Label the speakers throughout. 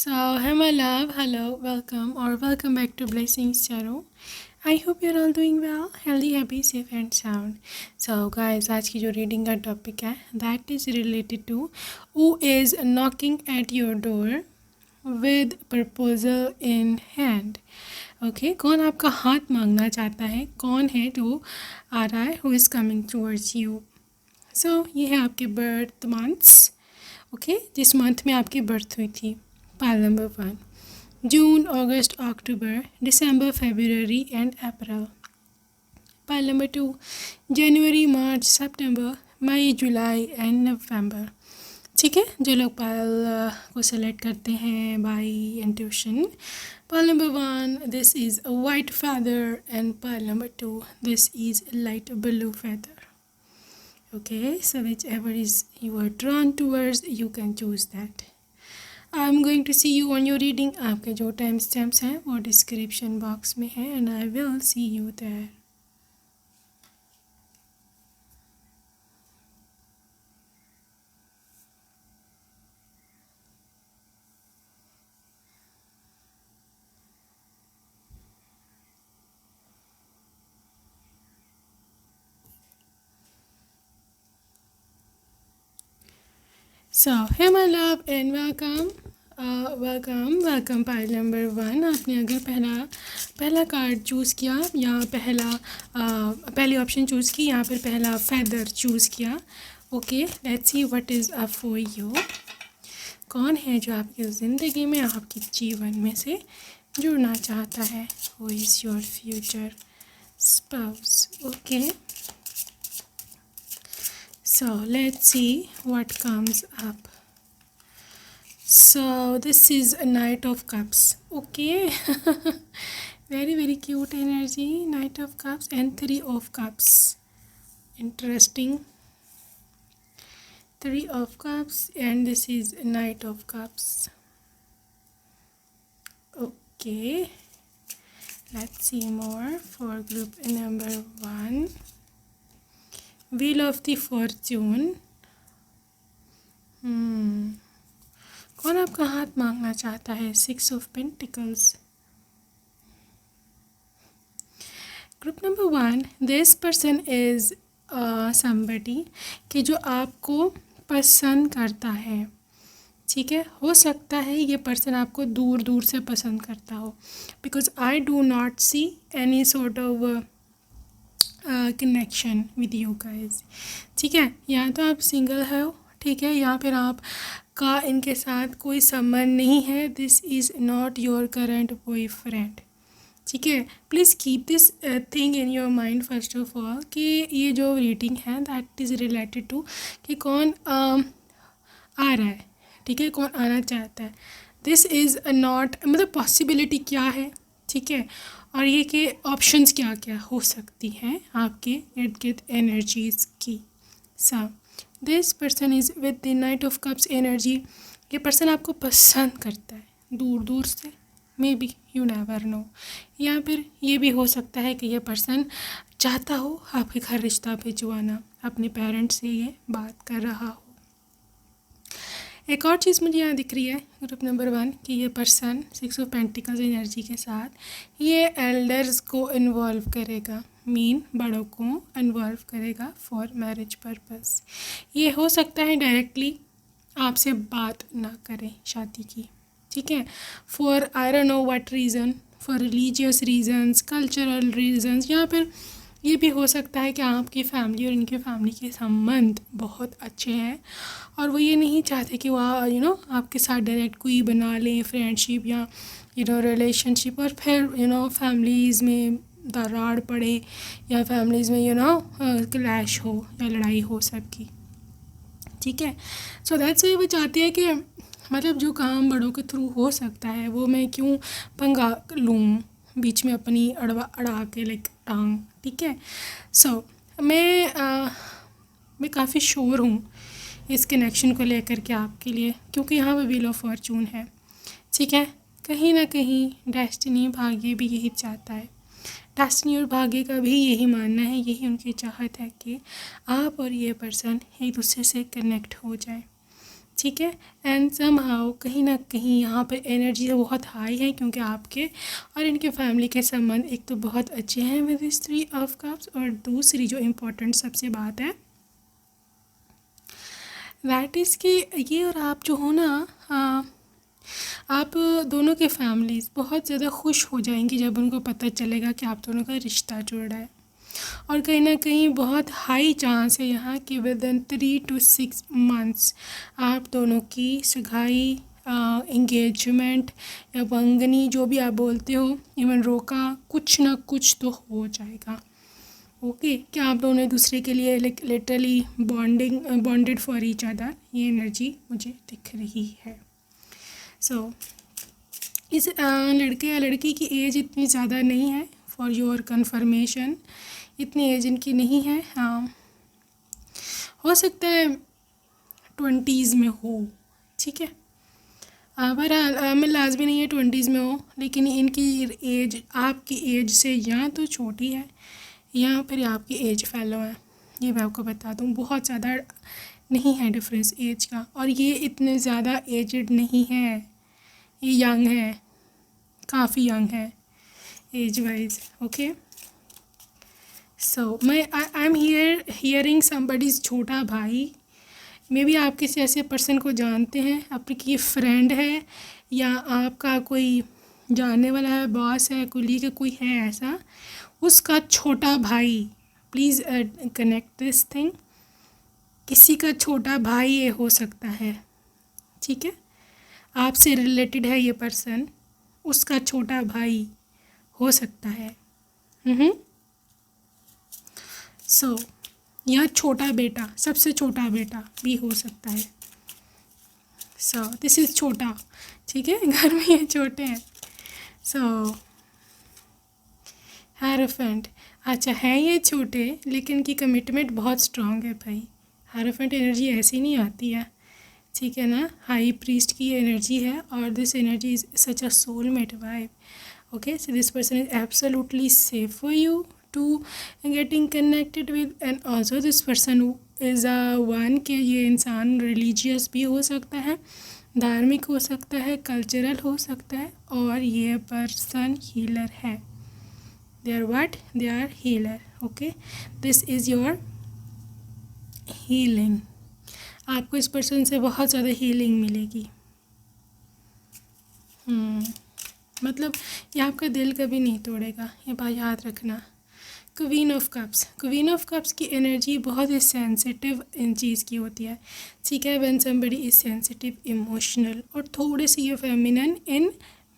Speaker 1: Hey my love, hello, welcome or welcome back to Blessings Tarot. I hope you're all doing well, healthy, happy, safe and sound. So guys, आज की जो reading का topic है that is related to who is knocking at your door with proposal in hand. Okay, कौन आपका हाथ मांगना चाहता है, कौन है जो आ रहा है, who is coming towards you. So ये है आपके बर्थ मंथ्स. ओके, जिस मंथ में आपकी बर्थ हुई थी. Pile number 1. June, August, October, December, February and April. Pile number 2. January, March, September, May, July and November. ठीक है, जो लोग पायल को सेलेक्ट करते हैं bye intuition. Pile number 1, this is a white feather and pile number 2, this is a light blue feather. Okay, so whichever is you are drawn towards, you can choose that. I am going to see you on your reading. आपके जो time stamps हैं वो description box में है and I will see you there. So, hey my love and welcome. Welcome pile number 1. आपने अगर पहला card choose किया या पहली ऑप्शन चूज़ की, यहाँ पर पहला फेदर चूज़ किया. Okay, let's see what is up for you. कौन है जो आपकी ज़िंदगी में, आपके जीवन में से जुड़ना चाहता है. Who is your future spouse. Okay, so let's see what comes up. So this is a Knight of Cups. Okay. very cute energy. Knight of Cups and 3 of Cups. Interesting. 3 of Cups and this is Knight of Cups. Okay, let's see more for group number 1. Wheel of the Fortune. कौन आपका हाथ मांगना चाहता है. 6 of Pentacles. Group number 1, this person is somebody कि जो आपको पसंद करता है. ठीक है, हो सकता है ये पर्सन आपको दूर दूर से पसंद करता हो, because I do not see any sort of connection with you guys. ठीक है, या तो आप सिंगल हो, ठीक है, या फिर आप का इनके साथ कोई संबंध नहीं है. This is not your current boyfriend. ठीक है, please keep this thing in your mind first of all कि ये जो रीडिंग है दैट इज़ रिलेटेड टू कि कौन आ रहा है. ठीक है, कौन आना चाहता है. दिस इज़ नॉट, मतलब पॉसिबिलिटी क्या है. ठीक है, और ये कि ऑप्शंस क्या क्या हो सकती हैं आपके इर्द गिर्द एनर्जीज़ की. सा this person is with the night of cups energy. ये पर्सन आपको पसंद करता है दूर दूर से, मे बी, यू नेवर नो. या फिर ये भी हो सकता है कि ये पर्सन चाहता हो आपके घर रिश्ता भिजवाना, अपने पेरेंट्स से ये बात कर रहा हो. एक और चीज़ मुझे यहाँ दिख रही है ग्रुप नंबर 1 कि ये पर्सन 6 ऑफ पेंटिकल्स एनर्जी के साथ ये एल्डर्स को इन्वॉल्व करेगा, मीन बड़ों को इन्वॉल्व करेगा फॉर मैरिज पर्पस. ये हो सकता है डायरेक्टली आपसे बात ना करें शादी की. ठीक है, for I don't know what reason, for religious reasons, cultural reasons, या फिर ये भी हो सकता है कि आपकी फैमिली और इनके फैमिली के संबंध बहुत अच्छे हैं और वो ये नहीं चाहते कि वो आपके साथ डायरेक्ट कोई बना लें फ्रेंडशिप या रिलेशनशिप, और फिर फैमिलीज़ में दरार पड़े या फैमिलीज़ में क्लैश हो या लड़ाई हो सबकी. ठीक है, सो दैट्स वो चाहती है कि मतलब जो काम बड़ों के थ्रू हो सकता है वो मैं क्यों पंगा लूँ बीच में अपनी अड़ा के लाइक टांग. ठीक है, सो मैं काफ़ी श्योर हूँ इस कनेक्शन को लेकर के आपके लिए, क्योंकि यहाँ पे व्हील ऑफ फॉर्चून है. ठीक है, कहीं ना कहीं डेस्टिनी, भाग्य भी यही चाहता है. डेस्टिनी और भाग्य का भी यही मानना है, यही उनकी चाहत है कि आप और ये पर्सन एक दूसरे से कनेक्ट हो जाए. ठीक है। एंड समहाउ कहीं ना कहीं यहाँ पर एनर्जी बहुत हाई है, क्योंकि आपके और इनके फैमिली के संबंध एक तो बहुत अच्छे हैं विद दिस 3 ऑफ कप्स, और दूसरी जो इम्पोर्टेंट सबसे बात है दैट इज़ कि ये और आप जो हो ना, आप दोनों के फैमिलीज़ बहुत ज़्यादा खुश हो जाएंगी जब उनको पता चलेगा कि आप दोनों का रिश्ता जुड़ रहा है। और कहीं ना कहीं बहुत हाई चांस है यहाँ कि विद इन 3 to 6 months आप दोनों की सगाई, इंगेजमेंट या मंगनी जो भी आप बोलते हो, इवन रोका, कुछ ना कुछ तो हो जाएगा। ओके, क्या आप दोनों एक दूसरे के लिए literally bonded for each other, ये एनर्जी मुझे दिख रही है। सो इस लड़के या लड़की की एज इतनी ज़्यादा नहीं है, फॉर योर कन्फर्मेशन, इतनी एज इनकी नहीं है। हाँ, हो सकता है 20s में हो, ठीक है, पर मैं लाजमी नहीं है 20s में हो, लेकिन इनकी एज आपकी एज से या तो छोटी है या फिर आपकी एज फेलो है। ये मैं आपको बता दूँ, बहुत ज़्यादा नहीं है डिफरेंस एज का, और ये इतने ज़्यादा एजड नहीं है, ये यंग है, काफ़ी यंग है एज वाइज। ओके, सो मैं आई एम हियरिंग समबडीज़ छोटा भाई, मे बी आप किसी ऐसे पर्सन को जानते हैं, आपकी फ्रेंड है या आपका कोई जानने वाला है, बॉस है, कुलीग है, कोई है ऐसा, उसका छोटा भाई। प्लीज़ कनेक्ट दिस थिंग, किसी का छोटा भाई ये हो सकता है, ठीक है, आपसे रिलेटेड है ये पर्सन, उसका छोटा भाई हो सकता है। सो या छोटा बेटा, सबसे छोटा बेटा भी हो सकता है। सो दिस इज़ छोटा, ठीक है, घर में ये छोटे हैं। सो हेरोफेंट, अच्छा है ये छोटे लेकिन इनकी कमिटमेंट बहुत स्ट्रांग है भाई। हेरोफेंट एनर्जी ऐसी नहीं आती है, ठीक है ना, हाई प्रीस्ट की एनर्जी है, और this energy is such a soulmate vibe. Okay, so this person is absolutely safe for you to getting connected with, and also this person is a one के ये इंसान रिलीजियस भी हो सकता है, धार्मिक हो सकता है, कल्चरल हो सकता है, और ये पर्सन हीलर है। They are what? They are healer. Okay, this is your healing. आपको इस पर्सन से बहुत ज़्यादा हीलिंग मिलेगी। मतलब ये आपका दिल कभी नहीं तोड़ेगा, ये बात याद रखना। Queen of cups, queen of cups की एनर्जी बहुत ही सेंसिटिव इन चीज़ की होती है, ठीक है, when somebody is sensitive, emotional, और थोड़े से ये फेमिनन इन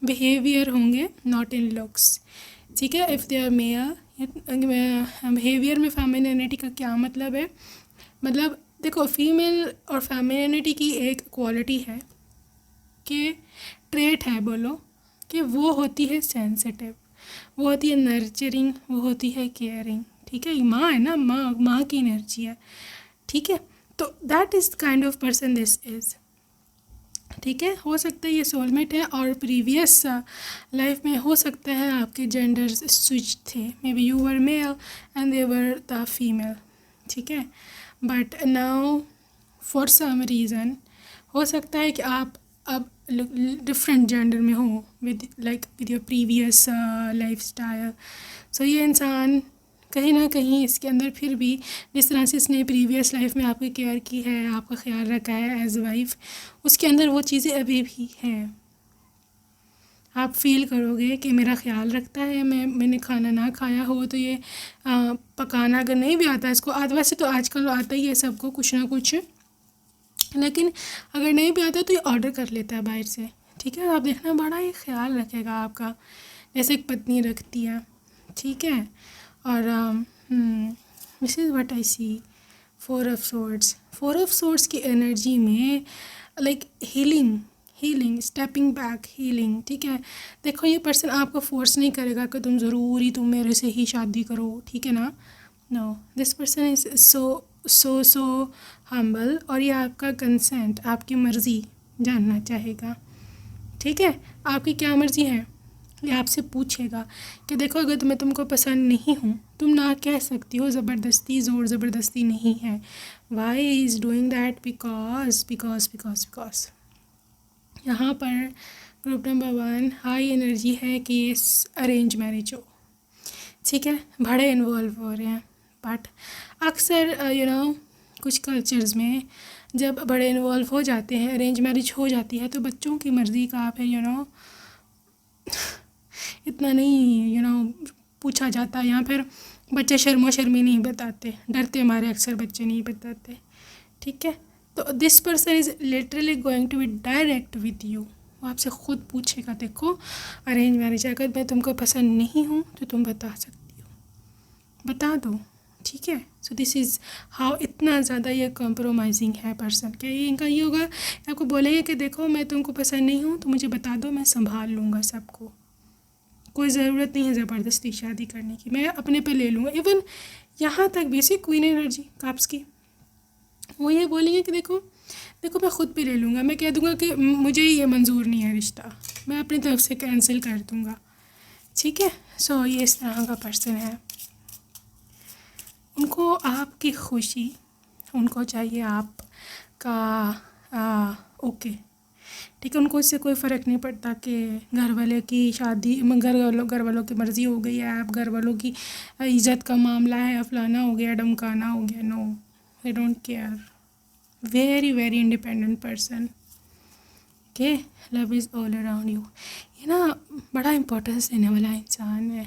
Speaker 1: बिहेवियर होंगे, नॉट इन लुक्स, ठीक है। If they are male, behaviour में फेमिनिनिटी का क्या मतलब है, मतलब देखो फीमेल और फेमिनिनिटी की एक क्वालिटी है कि ट्रेट है, बोलो कि वो होती है सेंसिटिव, वो होती है नर्चरिंग, वो होती है केयरिंग, ठीक है, माँ है ना, माँ की एनर्जी है, ठीक है। तो that is kind of person this is, ठीक है। हो सकता है ये सोलमेट है, और प्रीवियस लाइफ में हो सकता है आपके जेंडर्स स्विच थे, may be you were male and they were the female, ठीक है, but now for some reason हो सकता है कि आप अब डिफरेंट जेंडर में हो with with your previous life style. So ये इंसान कहीं ना कहीं इसके अंदर फिर भी जिस तरह से इसने प्रीवियस लाइफ में आपकी केयर की है, आपका ख्याल रखा है एज वाइफ, उसके अंदर वो चीज़ें अभी भी हैं। आप फील करोगे कि मेरा ख्याल रखता है, मैंने खाना ना खाया हो तो ये पकाना अगर नहीं भी आता इसको, वैसे तो आजकल आता ही है सबको कुछ ना कुछ, लेकिन अगर नहीं भी आता तो ये ऑर्डर कर लेता है बाहर से, ठीक है। आप देखना बड़ा ही ख्याल रखेगा आपका, जैसे एक पत्नी रखती है, ठीक है। और this is what I see, 4 of swords की एनर्जी में like healing, stepping back, healing, ठीक है। देखो ये पर्सन आपको फोर्स नहीं करेगा कि तुम मेरे से ही शादी करो, ठीक है ना, no, this person is so humble, और ये आपका कंसेंट, आपकी मर्ज़ी जानना चाहेगा, ठीक है। आपकी क्या मर्ज़ी है, ये आपसे पूछेगा कि देखो अगर मैं तुमको पसंद नहीं हूँ, तुम ना कह सकती हो, ज़बरदस्ती ज़ोर ज़बरदस्ती नहीं है. Why is doing that? Because यहाँ पर ग्रुप नंबर 1 हाई एनर्जी है कि ये अरेंज मैरिज हो. ठीक है, बड़े इन्वॉल्व हो रहे हैं. बट अक्सर कुछ कल्चर्स में जब बड़े इन्वॉल्व हो जाते हैं, अरेंज मैरिज हो जाती है, तो बच्चों की मर्ज़ी का फिर इतना नहीं पूछा जाता, या फिर बच्चे शर्मी नहीं बताते, डरते हमारे अक्सर बच्चे नहीं बताते. ठीक है, तो this person is literally going to be direct with you. वो आपसे ख़ुद पूछेगा, देखो अरेंज मैरिज अगर मैं तुमको पसंद नहीं हूँ तो तुम बता सकती हो, बता दो. ठीक है, सो दिस इज़ हाउ इतना ज़्यादा ये कॉम्प्रोमाइजिंग है पर्सन. क्या ये इनका ये होगा, आपको बोलेंगे कि देखो मैं तुमको पसंद नहीं हूँ तो मुझे बता दो, मैं संभाल लूँगा सबको, कोई ज़रूरत नहीं है ज़बरदस्ती शादी करने की, मैं अपने पे ले लूँगा. इवन यहाँ तक बेसिक क्वीन एनर्जी काप्स की, वो ये बोलेंगे कि देखो मैं ख़ुद पे ले लूँगा, मैं कह दूँगा कि मुझे ये मंजूर नहीं है रिश्ता, मैं अपनी तरफ से कैंसिल कर दूँगा. ठीक है, सो ये इस तरह का पर्सन है. उनको आपकी खुशी, उनको चाहिए आपका ओके. ठीक है, उनको इससे कोई फ़र्क नहीं पड़ता कि घर वाले की शादी, घर वालों की मर्ज़ी हो गई है, आप घर वालों की इज़्ज़त का मामला है, फलाना हो गया, डमकाना हो गया. No, they don't care. Very very independent person. Okay, love is all around you. ये ना बड़ा इम्पोर्टेंस देने वाला इंसान है.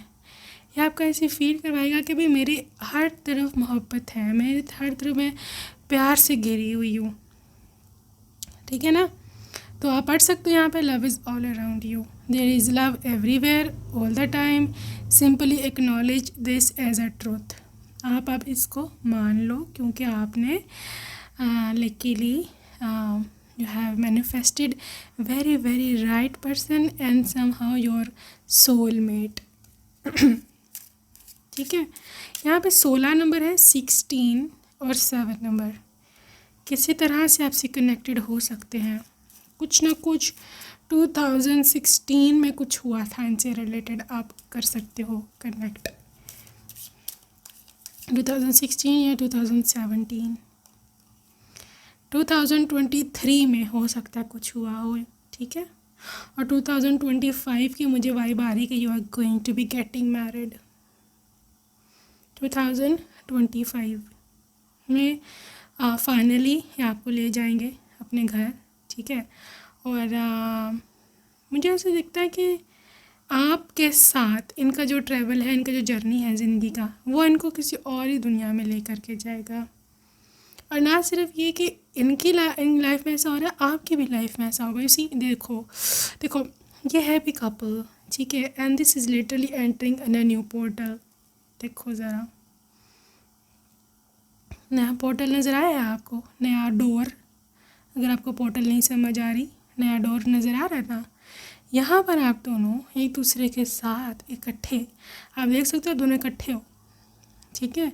Speaker 1: ये आपका ऐसे फील करवाएगा कि भाई मेरी हर तरफ मोहब्बत है, मेरे हर तरफ मैं प्यार से घिरी हुई हूँ. ठीक है ना, तो आप पढ़ सकते हो यहाँ पे, love is all around you, there is love everywhere all the time, simply acknowledge this as a truth. आप इसको मान लो, क्योंकि आपने luckily you have manifested very very right person and somehow your soulmate. ठीक है, यहाँ पे 16 नंबर है, 16 और 7 नंबर किसी तरह से आपसे कनेक्टेड हो सकते हैं. कुछ ना कुछ 2016 में कुछ हुआ था इनसे रिलेटेड, आप कर सकते हो कनेक्ट. 2016 या 2017, 2023 में हो सकता है कुछ हुआ हो. ठीक है, और 2025 की मुझे वाइब आ रही कि you are going to be getting married. 2025 में फाइनली आपको ले जाएंगे अपने घर. ठीक है, और मुझे ऐसा दिखता है कि आपके साथ इनका जो ट्रैवल है, इनका जो जर्नी है ज़िंदगी का, वो इनको किसी और ही दुनिया में ले करके जाएगा. और ना सिर्फ ये कि इनकी लाइफ में ऐसा हो रहा है, आपकी भी लाइफ में ऐसा होगा. इसी देखो ये है भी कपल. ठीक है, and this is literally entering in a new portal. देखो ज़रा, नया पोर्टल नज़र आया है आपको, नया डोर. अगर आपको पोर्टल नहीं समझ आ रही, नया डोर नज़र आ रहा है ना, यहाँ पर आप दोनों एक दूसरे के साथ इकट्ठे, आप देख सकते हो दोनों इकट्ठे हो. ठीक है,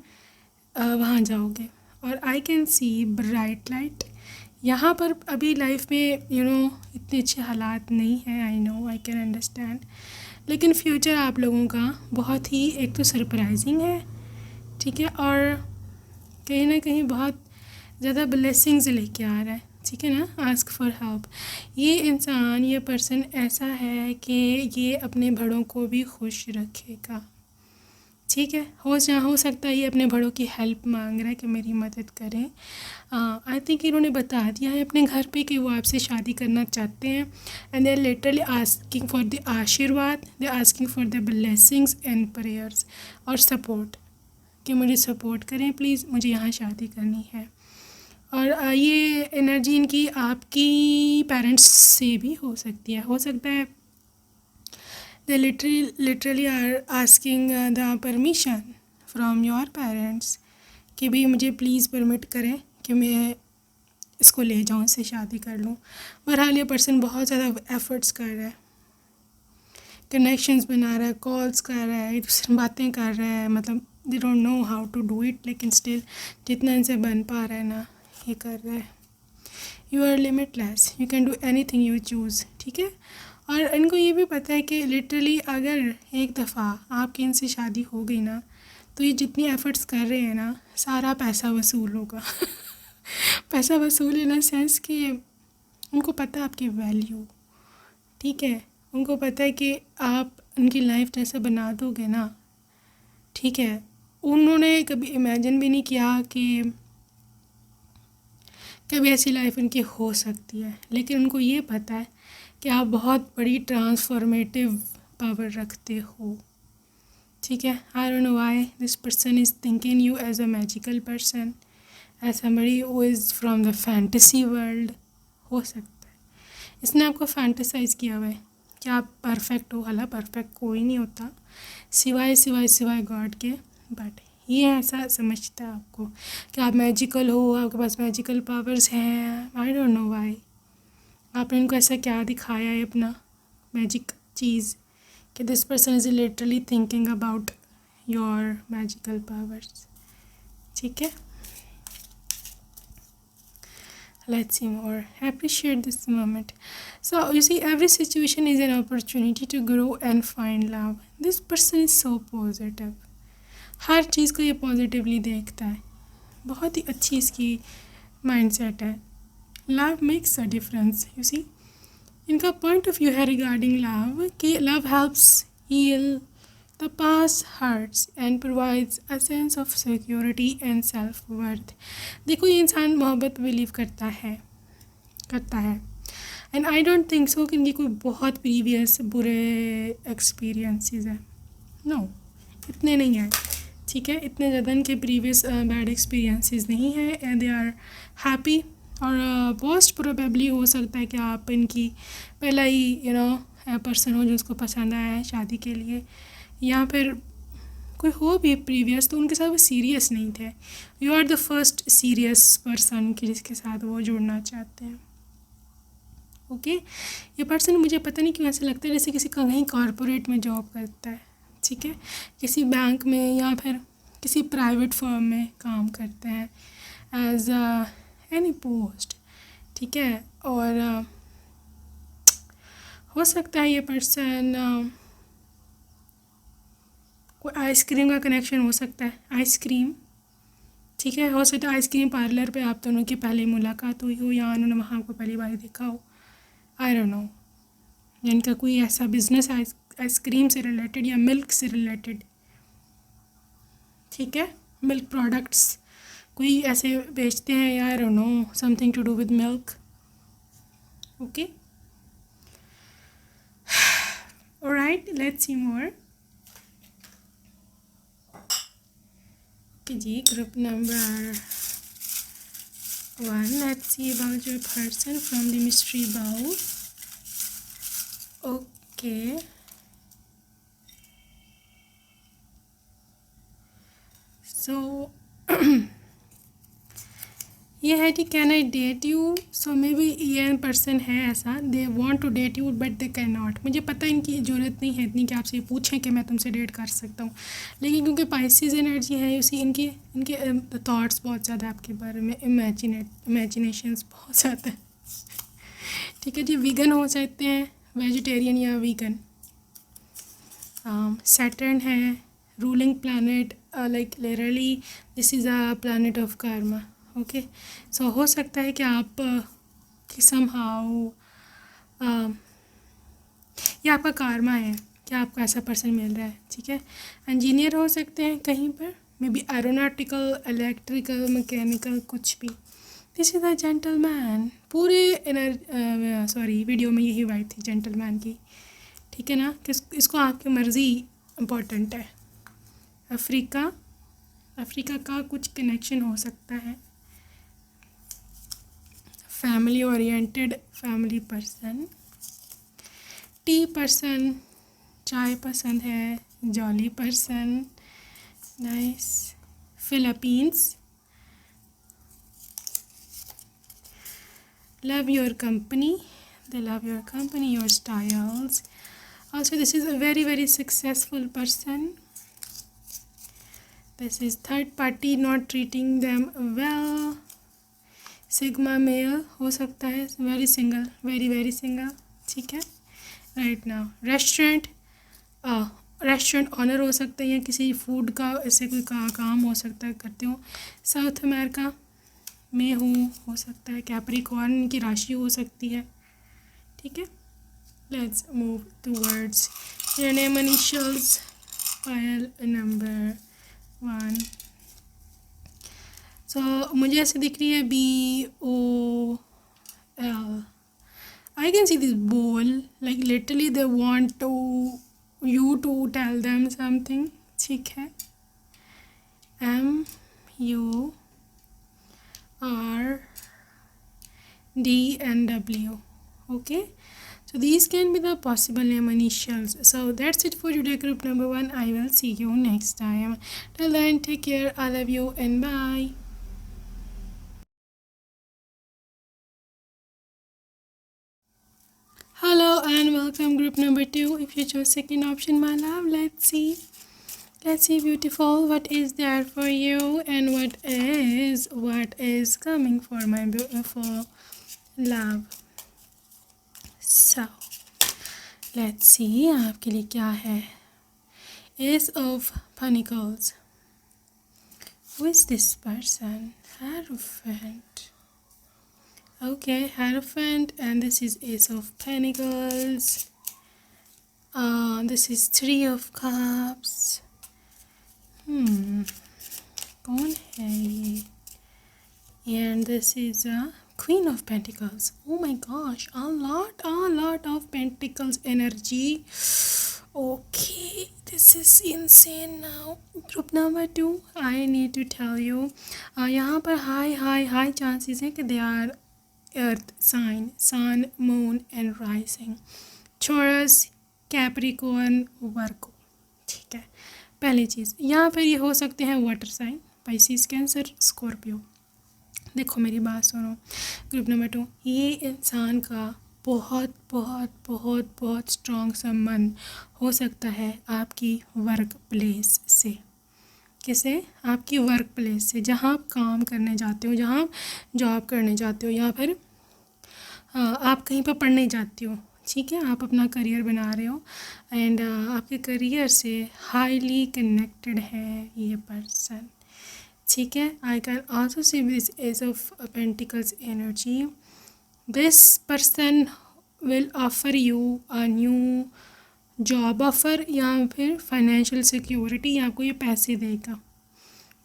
Speaker 1: वहाँ जाओगे और आई कैन सी ब्राइट लाइट. यहाँ पर अभी लाइफ में इतने अच्छे हालात नहीं हैं, I know, I can understand, लेकिन फ्यूचर आप लोगों का बहुत ही एक तो सरप्राइजिंग है. ठीक है, और कहीं ना कहीं बहुत ज़्यादा ब्लेसिंग्स लेके आ रहा है. ठीक है ना, आस्क फॉर हेल्प. ये इंसान, ये पर्सन ऐसा है कि ये अपने बड़ों को भी खुश रखेगा. ठीक है, हो सकता है ये अपने बड़ों की हेल्प मांग रहा है कि मेरी मदद करें. आई थिंक इन्होंने बता दिया है अपने घर पे कि वो आपसे शादी करना चाहते हैं. And they are literally asking for the ashirwad, they are asking for the blessings and prayers और सपोर्ट, कि मुझे सपोर्ट करें प्लीज़, मुझे यहाँ शादी करनी है. और ये एनर्जी इनकी आपकी पेरेंट्स से भी हो सकती है. हो सकता है they literally are asking the permission from your parents कि भी मुझे प्लीज़ परमिट करें कि मैं इसको ले जाऊँ, इससे शादी कर लूँ. बहरहाल ये पर्सन बहुत ज़्यादा एफ़र्ट्स कर रहा है, कनेक्शंस बना रहा है, कॉल्स कर रहा है, दूसरी बातें कर रहा है. मतलब they don't know how to do it, लेकिन स्टिल जितना इनसे बन पा रहा है ना, ये कर रहा है. You are limitless, you can do anything you choose. ठीक है, और इनको ये भी पता है कि लिटरली अगर एक दफ़ा आपकी इनसे शादी हो गई ना, तो ये जितनी एफ़र्ट्स कर रहे हैं ना, सारा पैसा वसूल होगा। पैसा वसूल इन द सेंस कि उनको पता है आपकी वैल्यू, ठीक है। उनको पता है कि आप उनकी लाइफ जैसे बना दोगे ना, ठीक है। उन्होंने कभी इमेजिन भी नहीं किया कि कभी ऐसी लाइफ उनकी हो सकती है, लेकिन उनको ये पता है कि आप बहुत बड़ी ट्रांसफॉर्मेटिव पावर रखते हो, ठीक है। I don't know why this person is thinking you as a magical person, as somebody who is from the fantasy world. हो सकता है इसने आपको फैंटेसाइज किया हुआ है कि आप परफेक्ट हो, हालांकि परफेक्ट कोई नहीं होता सिवाय सिवाय सिवाय गॉड के, बट ये ऐसा समझता है आपको कि आप मैजिकल हो, आपके पास मैजिकल पावर्स हैं। आई डोंट नो व्हाई आपने इनको ऐसा क्या दिखाया है अपना मैजिक चीज़ कि this person is literally thinking about your magical powers, ठीक है। Let's see more. Appreciate this moment. So you see, every situation is an opportunity to grow and find love. This person is so positive. हर चीज़ को ये positively देखता है, बहुत ही अच्छी इसकी mindset है। Love makes a difference. You see, इनका point of view है रिगार्डिंग लव कि love helps heal the past hurts and provides a sense of security and self worth. देखो, ये इंसान मोहब्बत बिलीव करता है and I don't think so कि इनकी कोई बहुत प्रीवियस बुरे एक्सपीरियंसेस हैं। नो, इतने नहीं हैं, ठीक है। इतने ज़्यादा इनके प्रीवियस बैड एक्सपीरियंसेस नहीं है एंड दे आर हैप्पी। और मोस्ट प्रोबेबली हो सकता है कि आप इनकी पहला ही पर्सन हो जो उसको पसंद आया है शादी के लिए, या फिर कोई हो भी प्रीवियस तो उनके साथ वो सीरियस नहीं थे। You are the first serious person कि जिसके साथ वो जुड़ना चाहते हैं, ओके। ये पर्सन मुझे पता नहीं क्यों ऐसा लगता है जैसे किसी कहीं कॉरपोरेट में जॉब करता है, ठीक है, किसी बैंक में या फिर किसी प्राइवेट फर्म में काम करते हैं एज एनी पोस्ट, ठीक है। और हो सकता है ये पर्सन कोई आइसक्रीम का कनेक्शन हो सकता है, आइसक्रीम, ठीक है। हो सकता है आइसक्रीम पार्लर पे आप दोनों की पहली मुलाकात हुई हो या उन्होंने वहाँ आपको पहली बार देखा हो, आई डोंट नो। इनका कोई ऐसा बिजनेस आइसक्रीम से रिलेटेड या मिल्क से रिलेटेड, ठीक है, मिल्क प्रोडक्ट्स कोई ऐसे बेचते हैं या I don't know, something to do with milk, okay. Alright, let's see more. जी, group number 1, let's see about your person from the mystery bowl. Okay, so ये है कि can I date you. So may be ये person है ऐसा, they want to date you but they can not. मुझे पता है इनकी ज़रूरत नहीं है इतनी कि आपसे पूछें कि मैं तुमसे डेट कर सकता हूँ, लेकिन क्योंकि पाइसेस एनर्जी है उसी इनके थॉट्स बहुत ज़्यादा आपके बारे में, इमेजिनेशंस बहुत ज़्यादा है, ठीक है जी। वीगन हो सकते हैं, वेजिटेरियन या वीगन। सैटर्न है ruling planet, like literally this is a planet of karma, okay. So हो सकता है कि आप कि समहाउ ये आपका कार्मा है कि आपको ऐसा पर्सन मिल रहा है, ठीक है। इंजीनियर हो सकते हैं कहीं पर, may be aeronautical, electrical, mechanical, कुछ भी। This is a gentleman. पूरे वीडियो में यही वाइब थी जेंटलमैन की, ठीक है ना, कि इसको आपकी मर्ज़ी इम्पोर्टेंट है। अफ्रीका का कुछ कनेक्शन हो सकता है। Family oriented family person. Tea person, चाय पसंद है। Jolly person, nice. Philippines, love your company, they love your company, your styles. Also, this is a very very successful person. This is third party not treating them well. Sigma male हो सकता है, very single, very very single, ठीक है। Right now. Restaurant, restaurant owner हो सकता है या किसी फूड का ऐसे कोई काम हो सकता है, करते हो। साउथ अमेरिका में हो सकता है। कैप्रिकॉर्न की राशि हो सकती है, ठीक है। Let's move towards your name initials. File number 1। सो मुझे ऐसे दिख रही है BOL। I can see this bowl, like literally they want to you to tell them something, ठीक है। MURDNW, okay, so these can be the possible name initials. So that's it for today, group number 1. I will see you next time. Till then, take care. I love you and bye. Hello and welcome, group number 2. If you chose second option, my love, let's see beautiful, what is there for you and what is coming for my beautiful love. So let's see आपके लिए क्या है। Ace of Pentacles. Who is this person? Hierophant. Okay, Hierophant, and this is Ace of Pentacles. This is Three of Cups. कौन है ये? And this is a Queen of Pentacles. Oh my gosh, a lot of Pentacles energy. Okay, this is insane now. Group number 2, I need to tell you, यहाँ पर high chances हैं कि they are earth sign, sun, moon and rising, Taurus, Capricorn, Virgo, ठीक है। पहली चीज़, यहाँ पर ये हो सकते हैं water sign, Pisces, Cancer, Scorpio. देखो मेरी बात सुनो, ग्रुप नंबर 2, ये इंसान का बहुत स्ट्रॉन्ग संबंध हो सकता है आपकी वर्क प्लेस से। किसे? आपकी वर्क प्लेस से, जहाँ आप काम करने जाते हो, जहाँ आप जॉब करने जाते हो, या फिर आप कहीं पर पढ़ने जाते हो, ठीक है। आप अपना करियर बना रहे हो एंड आपके करियर से हाईली कनेक्टेड है ये पर्सन, ठीक है। I can also see this ace of pentacles energy. This person will offer you a new job offer या फिर फाइनेंशियल सिक्योरिटी, आपको ये पैसे देगा,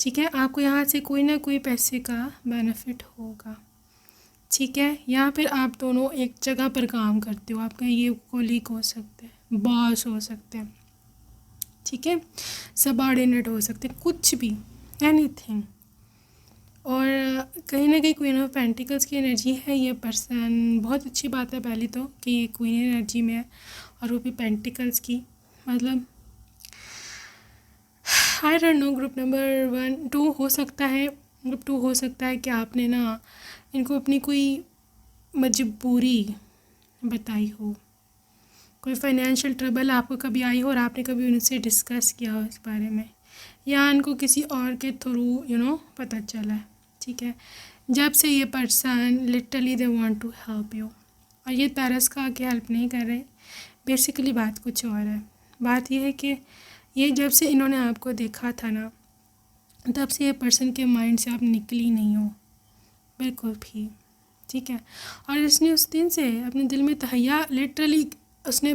Speaker 1: ठीक है। आपको यहाँ से कोई ना कोई पैसे का बेनिफिट होगा, ठीक है। या फिर आप दोनों एक जगह पर काम करते हो, आपका ये कोलीग हो सकते हैं, बॉस हो सकते हैं, ठीक है, सबऑर्डिनेट हो सकते हैं, कुछ भी, एनीथिंग। और कहीं ना कहीं क्वीन ऑफ पेंटिकल्स की एनर्जी है ये पर्सन। बहुत अच्छी बात है पहली तो कि ये क्वीन एनर्जी में है और वो भी पेंटिकल्स की, मतलब आई डोंट नो। ग्रुप नंबर 1 2 हो सकता है, ग्रुप 2 हो सकता है कि आपने ना इनको अपनी कोई मजबूरी बताई हो, कोई फाइनेंशियल ट्रबल आपको कभी आई हो और आपने कभी उनसे डिस्कस किया हो इस बारे में, या इनको किसी और के थ्रू पता चला है, ठीक है। जब से ये person literally they want to help you, और ये तरस खा के हेल्प नहीं कर रहे, बेसिकली बात कुछ और है। बात ये है कि ये जब से इन्होंने आपको देखा था ना, तब से ये पर्सन के माइंड से आप निकली नहीं हो बिल्कुल भी, ठीक है। और इसने उस दिन से अपने दिल में तहैया, लिटरली उसने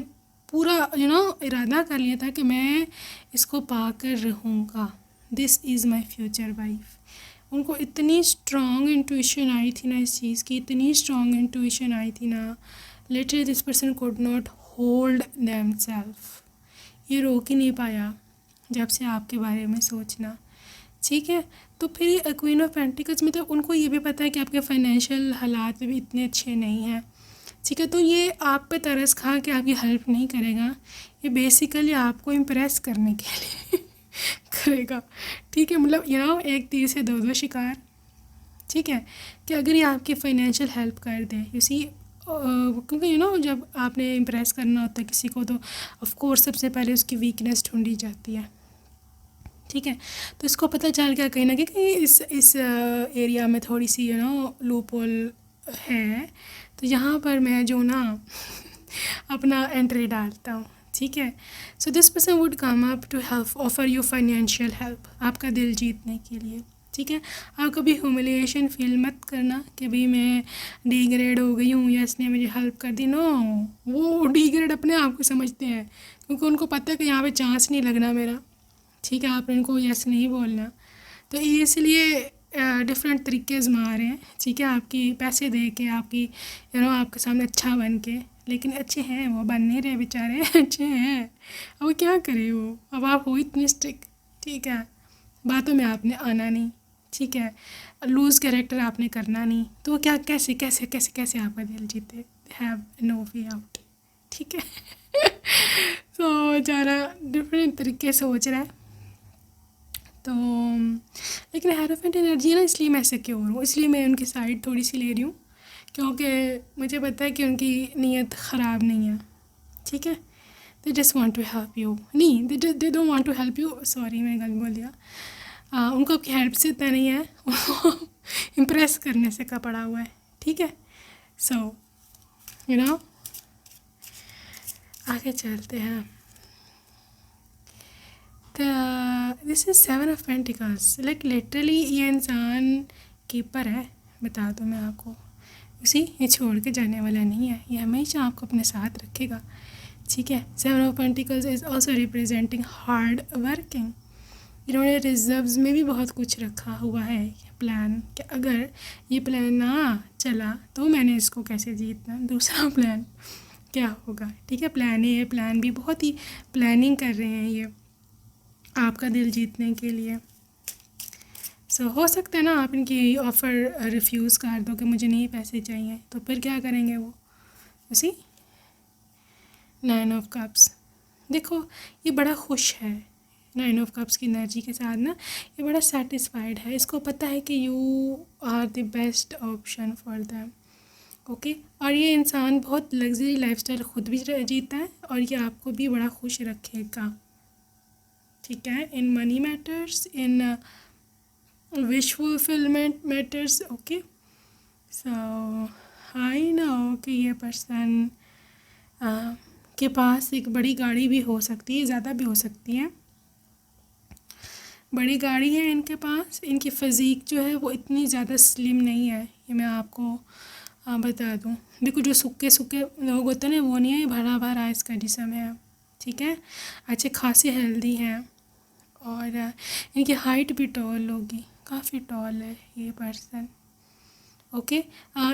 Speaker 1: पूरा इरादा कर लिया था कि मैं इसको पा कर रहूँगा, this is my future wife. उनको इतनी स्ट्रॉन्ग इंट्यूशन आई थी ना इस चीज़ की, इतनी स्ट्रॉन्ग इंट्यूशन आई थी ना, literally this person could not hold them self. ये रोक ही नहीं पाया जब से आपके बारे में सोचना, ठीक है। तो फिर क्वीन ऑफ पेंटिकल्स में तो उनको ये भी पता है कि आपके फाइनेंशियल हालात भी इतने अच्छे नहीं हैं, ठीक है। तो ये आप पे तरस खा के आपकी हेल्प नहीं करेगा, ये बेसिकली आपको इम्प्रेस करने के लिए करेगा, ठीक है। मतलब एक तीर से दो शिकार, ठीक है। कि अगर ये आपकी फाइनेंशियल हेल्प कर दे, यू सी, क्योंकि जब आपने इम्प्रेस करना होता है किसी को तो ऑफ कोर्स सबसे पहले उसकी वीकनेस ढूंढी जाती है, ठीक है। तो इसको पता चल गया कहीं ना कहीं कि इस एरिया में थोड़ी सी लूप होल है, तो यहाँ पर मैं जो ना अपना एंट्री डालता हूँ, ठीक है। So this person would come up to help, offer you financial help, आपका दिल जीतने के लिए, ठीक है। आप कभी ह्यूमिलिएशन फील मत करना कि भाई मैं डिग्रेड हो गई हूँ या इसने मुझे हेल्प कर दी। नो, वो डिग्रेड अपने आप को समझते हैं, क्योंकि उनको पता है कि यहाँ पे चांस नहीं लगना मेरा, ठीक है। आप इनको यस नहीं बोलना, तो इसलिए डिफरेंट तरीके आजमा रहे हैं, ठीक है, आपकी पैसे दे के, आपकी आपके सामने अच्छा बन के, लेकिन अच्छे हैं वो, बन नहीं रहे बेचारे अच्छे हैं, अब वो क्या करे वो। अब आप हो इतने स्ट्रिक्ट, ठीक है, बातों में आपने आना नहीं, ठीक है, लूज़ कैरेक्टर आपने करना नहीं, तो वो क्या कैसे कैसे कैसे कैसे आपका दिल जीते, हैव नो वे आउट, ठीक है। तो बेचारा डिफरेंट तरीके से सोच रहा है। तो लेकिन हेरोफेंट एनर्जी है ना, इसलिए मैं सिक्योर हूँ, इसलिए मैं उनकी साइड थोड़ी सी ले रही हूँ, क्योंकि मुझे पता है कि उनकी नीयत ख़राब नहीं है, ठीक है। They just want to help you, नहीं they don't want to help you, sorry मैंने गलत बोल दिया। उनको आपकी हेल्प से इतना नहीं है, उनको इम्प्रेस करने से का पड़ा हुआ है, ठीक है। सो आगे चलते हैं। This is 7 of pentacles, like literally ये इंसान कीपर है, बता दूँ मैं आपको, ये छोड़ के जाने वाला नहीं है, ये हमेशा आपको अपने साथ रखेगा, ठीक है। 7 of pentacles is also representing hard working. इन्होंने रिजर्व्स में भी बहुत कुछ रखा हुआ है प्लान, कि अगर ये प्लान ना चला तो मैंने इसको कैसे जीतना, दूसरा प्लान क्या होगा, ठीक है। प्लान ए, प्लान बी, बहुत ही प्लानिंग कर रहे हैं ये आपका दिल जीतने के लिए। सो हो सकता है ना आप इनकी ऑफ़र रिफ्यूज़ कर दो कि मुझे नहीं पैसे चाहिए, तो फिर क्या करेंगे वो, उसी 9 ऑफ कप्स, देखो ये बड़ा खुश है 9 ऑफ कप्स की एनर्जी के साथ ना, ये बड़ा सेटिस्फाइड है, इसको पता है कि you are the best option for them, okay. और ये इंसान बहुत लग्जरी लाइफस्टाइल खुद भी जीता है और ये आपको भी बड़ा खुश रखेगा, ठीक है। In money matters, in wish fulfilment matters, okay. So I know कि ये पर्सन के पास एक बड़ी गाड़ी भी हो सकती है, ज़्यादा भी हो सकती है, बड़ी गाड़ी है इनके पास। इनकी फ़िज़ीक जो है वो इतनी ज़्यादा स्लिम नहीं है, ये मैं आपको बता दूँ। देखो जो सूखे सूखे लोग होते हैं ना, वो नहीं है, ये भरा भरा इसका जिस्म है, ठीक है, अच्छे खासे हेल्दी हैं, और इनकी हाइट भी टॉल होगी, काफ़ी टॉल है ये पर्सन, ओके।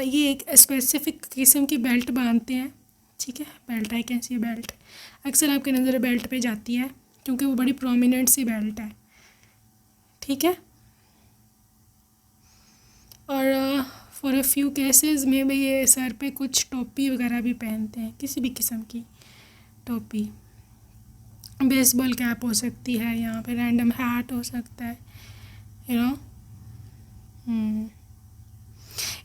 Speaker 1: ये एक स्पेसिफिक किस्म की बेल्ट बांधते हैं, ठीक है, belt, I can C belt, अक्सर आपके नज़र बेल्ट पे जाती है क्योंकि वो बड़ी प्रोमिनेंट सी बेल्ट है, ठीक है। और फॉर अ फ्यू केसेस में भी ये सर पे कुछ टोपी वगैरह भी पहनते हैं, किसी भी किस्म की टोपी, बेसबॉल कैप हो सकती है, यहाँ पे रैंडम हैट हो सकता है, यू नो।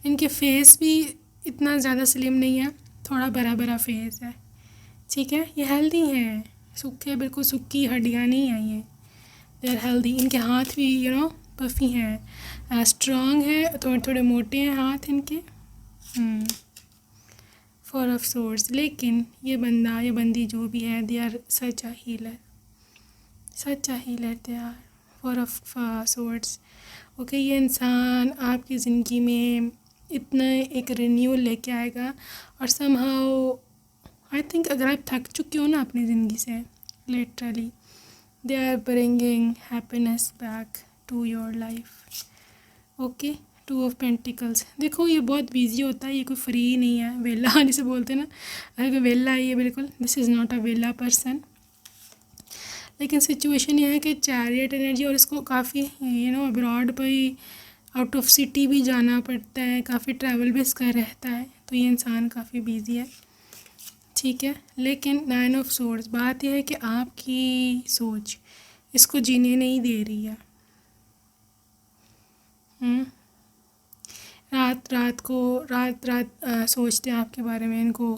Speaker 1: इनके फेस भी इतना ज़्यादा स्लिम नहीं है, थोड़ा बड़ा बड़ा फेस है, ठीक है। ये हेल्दी हैं, सूखे, बिल्कुल सूखी हड्डियाँ नहीं हैं ये, दे आर हेल्दी। इनके हाथ भी पफी हैं, स्ट्रॉन्ग है, थोड़े थोड़े मोटे हैं हाथ इनके। 4 ऑफ सोर्ड्स, लेकिन ये बंदा, ये बंदी जो भी है, they are such a healer, such a healer they are. 4 of swords, okay. ये इंसान आपकी ज़िंदगी में इतना एक रिन्यूअल लेके आएगा, और समहाउ आई थिंक अगर आप थक चुके हो ना अपनी ज़िंदगी से, literally they are bringing happiness back to your life, okay. 2 of pentacles, देखो ये बहुत बिजी होता है, ये कोई फ्री नहीं है, वेला जिसे बोलते हैं ना, अगर कोई वेला है ये बिल्कुल, दिस इज़ नॉट अ वेला पर्सन। लेकिन सिचुएशन ये है कि चैरियट एनर्जी, और इसको काफ़ी अब्रॉड पर ही, आउट ऑफ सिटी भी जाना पड़ता है, काफ़ी ट्रैवल भी इसका रहता है, तो ये इंसान काफ़ी बिजी है, ठीक है। लेकिन 9 ऑफ सोर्ड्स, बात यह है कि आपकी सोच इसको जीने नहीं दे रही है। रात रात सोचते हैं आपके बारे में, इनको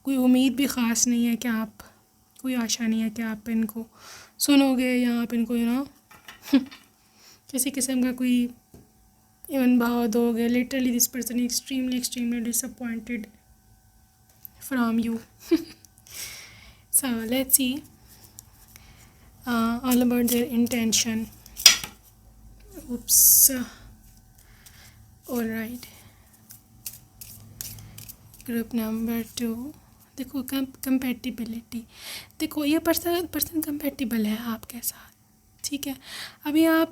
Speaker 1: कोई उम्मीद भी ख़ास नहीं है कि आप, कोई आशा नहीं है कि आप इनको सुनोगे या आप इनको किसी किस्म का कोई इवन भाव दोगे। Literally this person extremely extremely disappointed from you. So let's see all about their intention. Oops. All right. Group number 2, देखो कंपैटिबिलिटी। देखो ये पर्सन कंपैटिबल है आपके साथ, ठीक है। अभी आप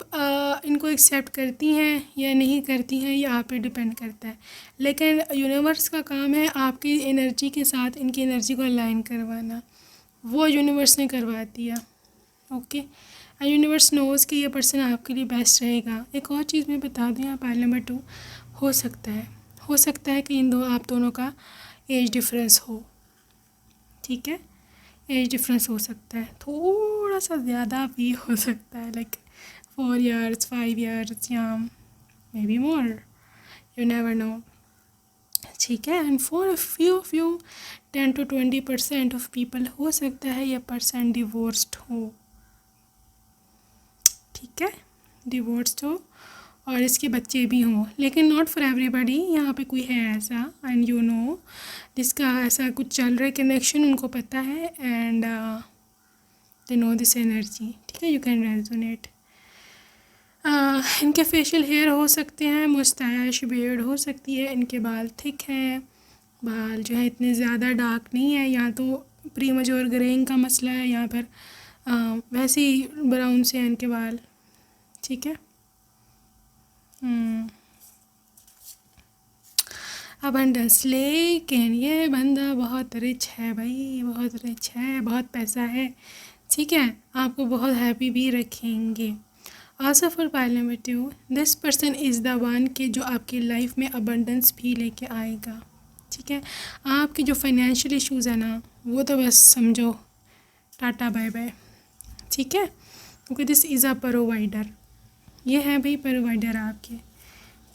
Speaker 1: इनको एक्सेप्ट करती हैं या नहीं करती हैं, ये आप पे डिपेंड करता है। लेकिन यूनिवर्स का काम है आपकी एनर्जी के साथ इनकी एनर्जी को अलाइन करवाना, वो यूनिवर्स ने करवा दिया। ओके, एंड यूनिवर्स नोज़ कि ये पर्सन आपके लिए बेस्ट रहेगा। एक और चीज़ मैं बता दूँ यहाँ पाइल नंबर 2, हो सकता है कि आप दोनों का एज डिफरेंस हो, ठीक है। एज डिफरेंस हो सकता है, थोड़ा सा ज़्यादा भी हो सकता है, लाइक 4 years 5 years या may be more, you never know, ठीक है। And for few of you 10 to 20% of people हो सकता है ये पर्सन डिवोर्स्ड हो, ठीक है, डिवोर्स्ड हो और इसके बच्चे भी हों। लेकिन नॉट फॉर एवरीबडी, यहाँ पे कोई है ऐसा एंड यू नो जिसका ऐसा कुछ चल रहा है कनेक्शन, उनको पता है and they know this energy, ठीक है। You can resonate. इनके फेशियल हेयर हो सकते हैं, मुस्टैश बियर्ड हो सकती है, इनके बाल थिक हैं, बाल जो है इतने ज़्यादा डार्क नहीं है, या तो प्री मैच्योर ग्रेइंग का मसला है, यहाँ पर वैसे ही ब्राउन से हैं इनके बाल, ठीक है। अबंडेंस, लेकिन ये बंदा बहुत रिच है भाई, बहुत रिच है, बहुत पैसा है, ठीक है। आपको बहुत हैप्पी भी रखेंगे। Also for pile number 2, this person is the one के जो आपकी लाइफ में अबंडेंस भी लेके आएगा, ठीक है। आपके जो फाइनेंशियल इश्यूज़ है ना, वो तो बस समझो टाटा बाय बाय, ठीक है, क्योंकि दिस इज़ अ प्रोवाइडर, ये है भाई प्रोवाइडर आपके,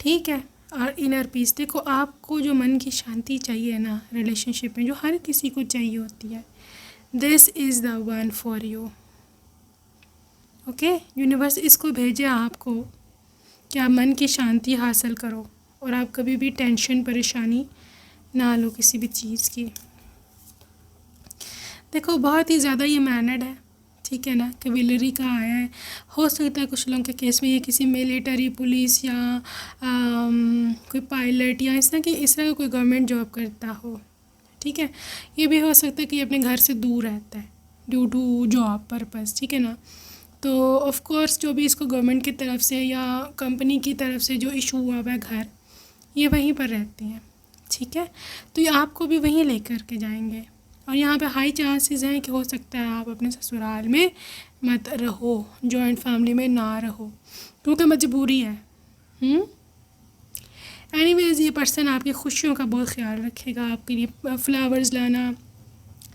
Speaker 1: ठीक है। और इनर पीस, देखो आपको जो मन की शांति चाहिए ना रिलेशनशिप में, जो हर किसी को चाहिए होती है, this is the one for you, okay. Universe इसको भेजे आपको कि आप मन की शांति हासिल करो और आप कभी भी टेंशन परेशानी ना लो किसी भी चीज़ की। देखो बहुत ही ज़्यादा ये मैनर्ड है, ठीक है ना, कैवेलरी का आया है। हो सकता है कुछ लोगों के केस में ये किसी मिलिट्री, पुलिस या कोई पायलट या इस तरह का कोई गवर्नमेंट जॉब करता हो, ठीक है। ये भी हो सकता है कि अपने घर से दूर रहता है ड्यू टू जॉब पर्पस, ठीक है ना। तो ऑफ कोर्स जो भी इसको गवर्नमेंट की तरफ से या कंपनी की तरफ से जो इशू हुआ हुआ है घर, ये वहीं पर रहते हैं, ठीक है। तो ये आपको भी वहीं लेकर के जाएंगे और यहाँ पे हाई चांसेस हैं कि हो सकता है आप अपने ससुराल में मत रहो, जॉइंट फैमिली में ना रहो, क्योंकि मजबूरी है। एनीवेज, ये पर्सन आपकी खुशियों का बहुत ख्याल रखेगा, आपके लिए फ्लावर्स लाना,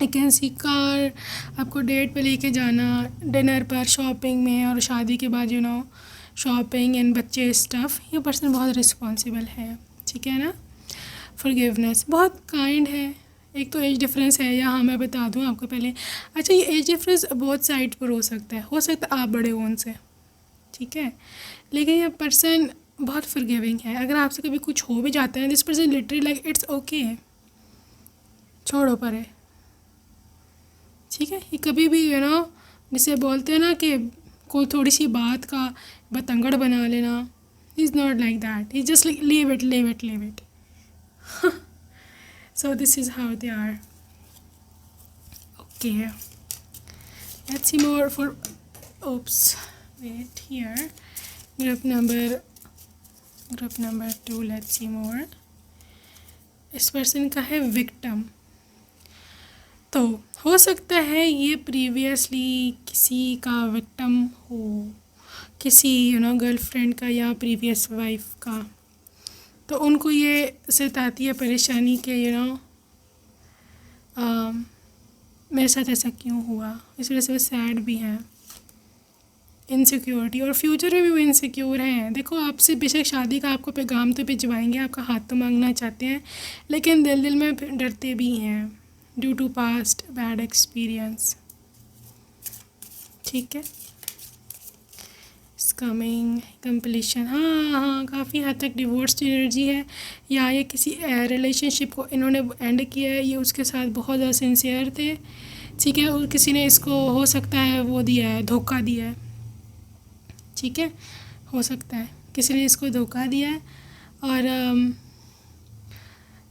Speaker 1: एक ऐसी कार आपको डेट पे लेके जाना, डिनर पर, शॉपिंग में, और शादी के बाद शॉपिंग एंड बच्चे स्टफ़। ये पर्सन बहुत रिस्पॉन्सिबल है, ठीक है ना। फॉरगिवनेस, बहुत काइंड है। एक तो एज डिफरेंस है, यहाँ मैं बता दूँ आपको पहले। अच्छा, ये एज डिफरेंस बहुत साइड पर हो सकता है आप बड़े हो उनसे, ठीक है। लेकिन ये पर्सन बहुत फॉरगिविंग है। अगर आपसे कभी कुछ हो भी जाता है, this person literally like it's okay, छोड़ो परे, ठीक है। ये कभी भी जिसे बोलते हैं ना कि कोई थोड़ी सी बात का बतंगड़ बना लेना, is not like that, is just like leave it so this is how they are, okay। let's see more for wait here, group number 2, let's see more। इस पर्सन का है विक्टिम, तो हो सकता है ये प्रीवियसली किसी का विक्टिम हो, किसी गर्लफ्रेंड का या प्रीवियस वाइफ का। तो उनको ये सताती है परेशानी कि मेरे साथ ऐसा क्यों हुआ, इस वजह से वो सैड भी हैं, इनसिक्योरिटी, और फ्यूचर में भी वो इनसिक्योर हैं। देखो आपसे बेशक शादी का आपको पैगाम तो भिजवाएंगे, आपका हाथ तो मांगना चाहते हैं, लेकिन दिल में डरते भी हैं due to past bad experience, ठीक है। कमिंग कंप्लीशन, हाँ हाँ काफ़ी हद तक डिवोर्स एनर्जी है, या ये किसी रिलेशनशिप को इन्होंने एंड किया है, ये उसके साथ बहुत ज़्यादा सिंसियर थे, ठीक है, और किसी ने इसको हो सकता है वो दिया है, धोखा दिया है, ठीक है, हो सकता है किसी ने इसको धोखा दिया है और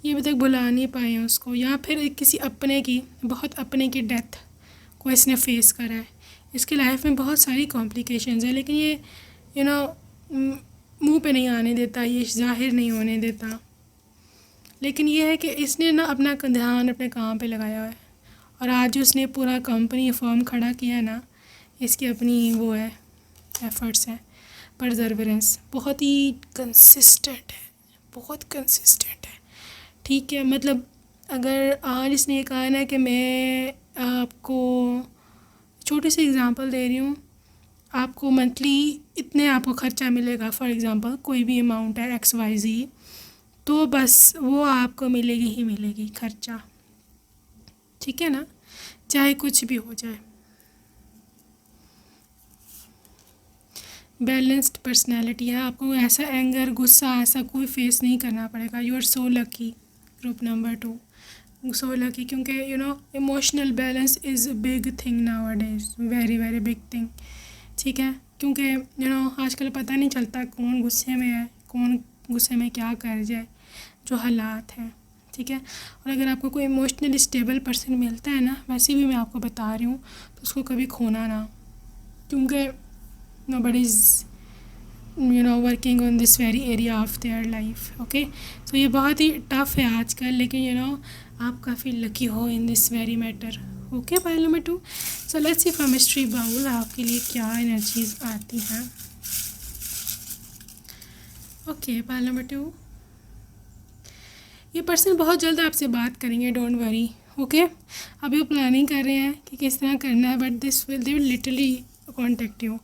Speaker 1: ये अभी तक भुला नहीं पाए हैं उसको, या फिर किसी अपने की, बहुत अपने की डेथ को इसने फेस करा है। इसकी लाइफ में बहुत सारी कॉम्प्लिकेशंस है, लेकिन ये मुंह पे नहीं आने देता, ये जाहिर नहीं होने देता, लेकिन ये है कि इसने ना अपना ध्यान अपने काम पे लगाया हुआ है, और आज उसने पूरा कंपनी फर्म खड़ा किया है ना, इसकी अपनी वो है, एफर्ट्स हैं, परजर्वेरेंस बहुत ही कंसिस्टेंट है, बहुत कंसिस्टेंट है, ठीक है। मतलब अगर आज इसने कहा है ना कि मैं आपको छोटी सी एग्ज़ाम्पल दे रही हूँ, आपको मंथली इतने आपको ख़र्चा मिलेगा, फॉर एग्ज़ाम्पल कोई भी अमाउंट है XYZ, तो बस वो आपको मिलेगी ही मिलेगी ख़र्चा, ठीक है ना, चाहे कुछ भी हो जाए। बैलेंस्ड पर्सनैलिटी है, आपको ऐसा एंगर गुस्सा ऐसा कोई फेस नहीं करना पड़ेगा। You are so lucky group number 2, so lucky, क्योंकि emotional balance is big thing nowadays, very very big thing, ठीक है, क्योंकि आजकल पता नहीं चलता कौन गुस्से में है, कौन गुस्से में क्या कर जाए, जो हालात हैं, ठीक है। और अगर आपको कोई इमोशनली स्टेबल पर्सन मिलता है ना, वैसे भी मैं आपको बता रही हूँ, तो उसको कभी खोना ना, क्योंकि nobody is working on this very area of their life, okay। तो ये बहुत ही टफ़ है आजकल, लेकिन आप काफ़ी लकी हो in this very matter, okay. Pile number 2, so let's see from mystery bowl आपके लिए क्या एनर्जीज आती हैं, ओके। पाइल नंबर 2, ये पर्सन बहुत जल्द आपसे बात करेंगे, डोंट वरी, ओके। अभी वो प्लानिंग कर रहे हैं कि किस तरह करना है, but they will literally contact you,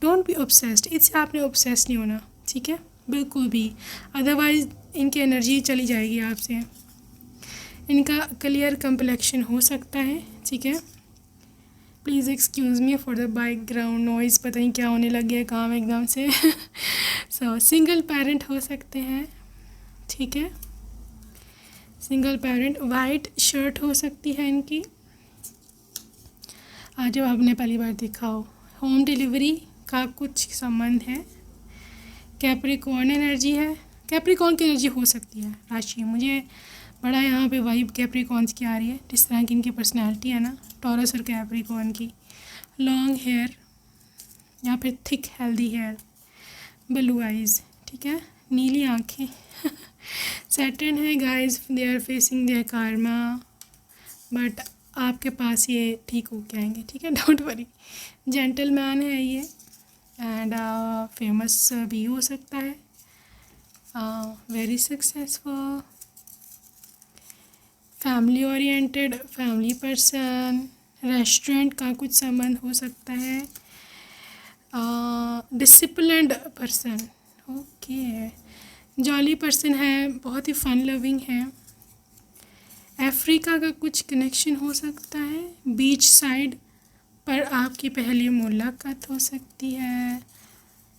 Speaker 1: don't be obsessed, इससे आपने ऑब्सेस नहीं होना, ठीक है, बिल्कुल भी, अदरवाइज़ इनकी एनर्जी चली जाएगी आपसे। इनका क्लियर कंप्लेक्शन हो सकता है, ठीक है। Please excuse me for the background noise, पता नहीं क्या होने लग गया काम एकदम से। सो सिंगल पेरेंट हो सकते हैं, ठीक है, सिंगल पेरेंट, वाइट शर्ट हो सकती है इनकी, आज जब आपने पहली बार देखा हो, होम डिलीवरी का कुछ संबंध है, कैप्रिकॉर्न एनर्जी है, कैप्रिकॉर्न की एनर्जी हो सकती है राशि, मुझे बड़ा यहाँ पे वाइब कैप्रिकॉर्न्स की आ रही है, जिस तरह की इनकी पर्सनैलिटी है ना, टॉरस और कैप्रिकॉर्न की, लॉन्ग हेयर या फिर thick healthy hair, blue eyes, ठीक है, नीली आँखें। सैटर्न है guys, they are facing their karma, but आपके पास ये ठीक हो के आएंगे, ठीक है, डोंट वरी। जेंटलमैन है ये, एंड फेमस भी हो सकता है, very successful, family oriented, family person, restaurant का कुछ संबंध हो सकता है, disciplined person, okay, jolly person है, बहुत ही फन लविंग है, अफ्रीका का कुछ कनेक्शन हो सकता है, बीच साइड पर आपकी पहली मुलाकात हो सकती है,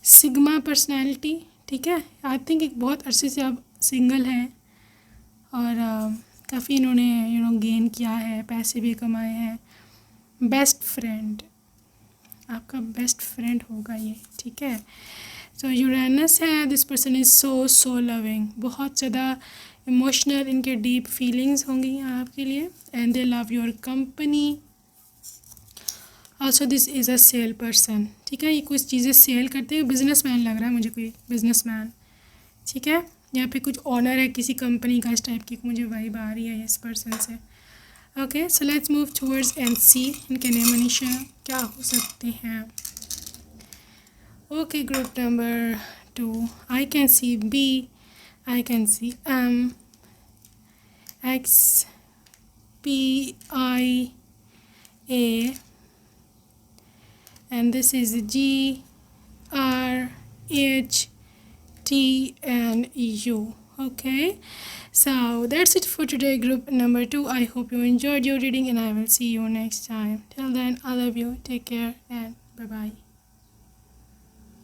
Speaker 1: सिग्मा पर्सनैलिटी, ठीक है, आई थिंक एक बहुत अरसे से आप सिंगल हैं और काफ़ी इन्होंने गेन किया है, पैसे भी कमाए हैं, बेस्ट फ्रेंड, आपका बेस्ट फ्रेंड होगा ये, ठीक है। सो यूरेनस है, this person is so loving, बहुत ज़्यादा इमोशनल, इनके डीप फीलिंग्स होंगी आपके लिए, and they love your company. Also this is a cell person, ठीक है, ये कुछ चीज़ें सेल करते हैं, बिजनेसमैन लग रहा है मुझे, कोई बिजनेसमैन, ठीक है, यहाँ पे कुछ ऑनर है किसी कंपनी का, इस टाइप की मुझे वाइब आ रही है इस पर्सन से, okay. So let's move towards and see इनके नेम मनीषा क्या हो सकते हैं, okay. Group number 2, I can see B, I can see M, X, P, I, A, and this is G, R, H, T, and U. Okay, so that's it for today, group number 2. I hope you enjoyed your reading, and I will see you next time. Till then, I love you. Take care, and bye bye.